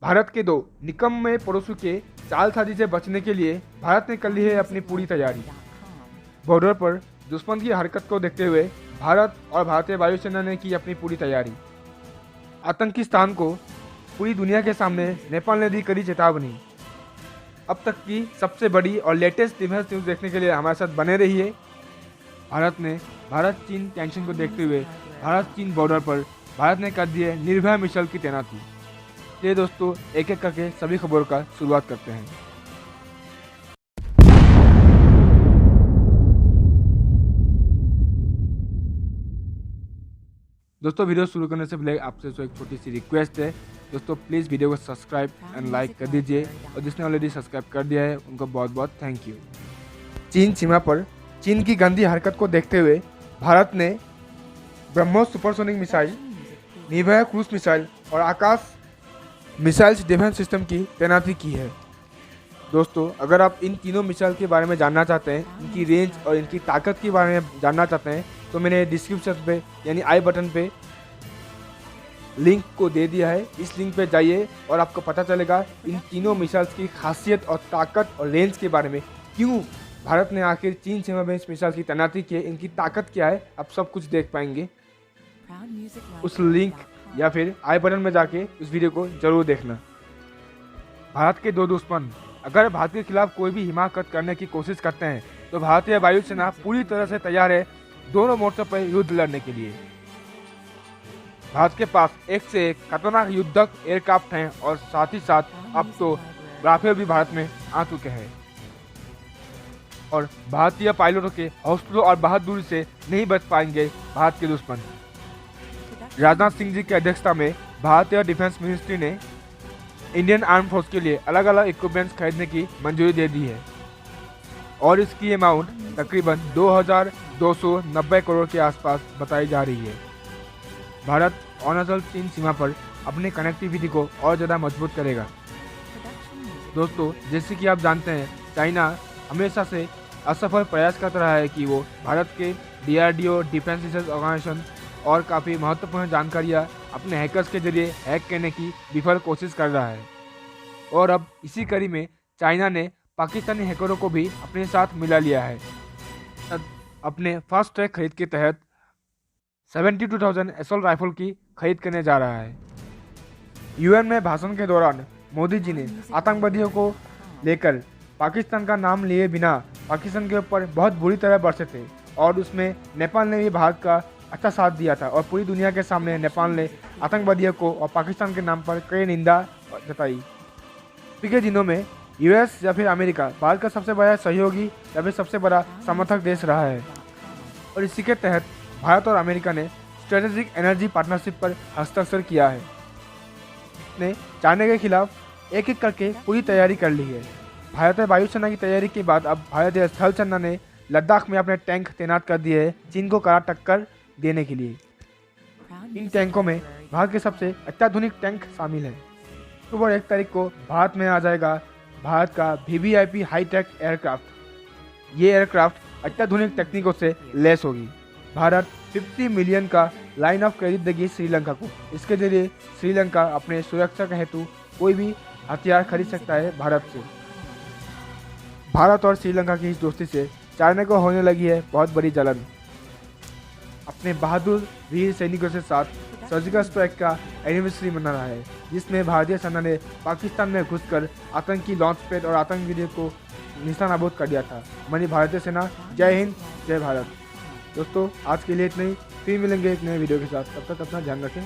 भारत के दो निकम्मे पड़ोसियों के चालसाजी से बचने के लिए भारत ने कर ली है अपनी पूरी तैयारी। बॉर्डर पर दुश्मन की हरकत को देखते हुए भारत और भारतीय वायुसेना ने की अपनी पूरी तैयारी। आतंकिस्तान को पूरी दुनिया के सामने नेपाल ने दी कड़ी चेतावनी। अब तक की सबसे बड़ी और लेटेस्ट डिफेंस न्यूज़ देखने के लिए हमारे साथ बने रहिए। भारत चीन टेंशन को देखते हुए भारत चीन बॉर्डर पर भारत ने कर दी है निर्भया मिसाइल की तैनाती। ये दोस्तों एक एक करके सभी खबरों का शुरुआत करते हैं। दोस्तों वीडियो शुरू करने से पहले आपसे एक छोटी सी रिक्वेस्ट है। दोस्तों प्लीज़ वीडियो को सब्सक्राइब एंड लाइक कर दीजिए और जिसने ऑलरेडी सब्सक्राइब कर दिया है उनको बहुत बहुत थैंक यू। चीन सीमा पर चीन की गंदी हरकत को देखते हुए भारत ने BrahMos supersonic missile, Nirbhaya cruise missile और आकाश मिसाइल्स डिफेंस सिस्टम की तैनाती की है। दोस्तों अगर आप इन तीनों मिसाइल के बारे में जानना चाहते हैं, इनकी रेंज और इनकी ताकत के बारे में जानना चाहते हैं, तो मैंने डिस्क्रिप्शन पे यानी आई बटन पे लिंक को दे दिया है। इस लिंक पे जाइए और आपको पता चलेगा इन तीनों मिसाइल्स की खासियत और ताकत और रेंज के बारे में। क्यों भारत ने आखिर चीन सीमा में इस मिसाइल की तैनाती की है, इनकी ताकत क्या है, आप सब कुछ देख पाएंगे। उस लिंक या फिर आई बटन में जाके उस वीडियो को जरूर देखना। भारत के दो दुश्मन अगर भारत के खिलाफ कोई भी हिमाकत करने की कोशिश करते हैं तो भारतीय वायुसेना पूरी तरह से तैयार है दोनों मोर्चों पर युद्ध लड़ने के लिए। भारत के पास एक से एक खतरनाक युद्धक एयरक्राफ्ट हैं और साथ ही साथ अब तो राफेल भी भारत में आ चुके हैं और भारतीय पायलटों के हौसलों और बहादुरी से नहीं बच पाएंगे भारत के दुश्मन। राजनाथ सिंह जी की अध्यक्षता में भारतीय डिफेंस मिनिस्ट्री ने इंडियन आर्म फोर्स के लिए अलग अलग इक्विपमेंट्स खरीदने की मंजूरी दे दी है और इसकी अमाउंट तकरीबन 2290 करोड़ के आसपास बताई जा रही है। भारत अरुणाचल चीन सीमा पर अपनी कनेक्टिविटी को और ज़्यादा मजबूत करेगा। दोस्तों जैसे कि आप जानते हैं चाइना हमेशा से असफल प्रयास करता रहा है कि वो भारत के DRDO डिफेंस रिसर्च ऑर्गेनाइजेशन और काफ़ी महत्वपूर्ण जानकारियाँ अपने हैकर्स के जरिए हैक करने की विफल कोशिश कर रहा है और अब इसी कड़ी में चाइना ने पाकिस्तानी हैकरों को भी अपने साथ मिला लिया है। अपने फास्ट ट्रैक खरीद के तहत 72,000 असॉल्ट राइफल की खरीद करने जा रहा है। UN में भाषण के दौरान मोदी जी ने आतंकवादियों को लेकर पाकिस्तान का नाम लिए बिना पाकिस्तान के ऊपर बहुत बुरी तरह बरसे थे और उसमें नेपाल ने भी भारत का अच्छा साथ दिया था और पूरी दुनिया के सामने नेपाल ने आतंकवादियों को और पाकिस्तान के नाम पर कई निंदा जताई। पिछले दिनों में US या फिर अमेरिका भारत का सबसे बड़ा सहयोगी या फिर सबसे बड़ा समर्थक देश रहा है और इसी के तहत भारत और अमेरिका ने स्ट्रेटेजिक एनर्जी पार्टनरशिप पर हस्ताक्षर किया है। ने चाइना के खिलाफ एक एक करके पूरी तैयारी कर ली है। भारतीय वायुसेना की तैयारी के बाद अब भारतीय स्थल सेना ने लद्दाख में अपने टैंक तैनात कर दिए हैं चीन को कड़ा टक्कर देने के लिए। इन टैंकों में भारत के सबसे अत्याधुनिक टैंक शामिल है। अक्टूबर 1 तारीख को भारत में आ जाएगा भारत का VVIP हाईटेक एयरक्राफ्ट। ये एयरक्राफ्ट अत्याधुनिक तकनीकों से लैस होगी। भारत 50 मिलियन का लाइन ऑफ क्रेडिट देगी श्रीलंका को। इसके जरिए श्रीलंका अपने सुरक्षा के हेतु कोई भी हथियार खरीद सकता है भारत से। भारत और श्रीलंका की इस दोस्ती से चाइना को होने लगी है बहुत बड़ी जलन। अपने बहादुर वीर सैनिकों के साथ सर्जिकल स्ट्राइक का एनिवर्सरी मना रहा है जिसमें भारतीय सेना ने पाकिस्तान में घुसकर आतंकी लॉन्च पैड और आतंकवादियों को निशानाबूद कर दिया था। हमारी भारतीय सेना जय हिंद जय भारत। दोस्तों आज के लिए इतना ही, फिर मिलेंगे एक नए वीडियो के साथ। तब तक अपना ध्यान रखें।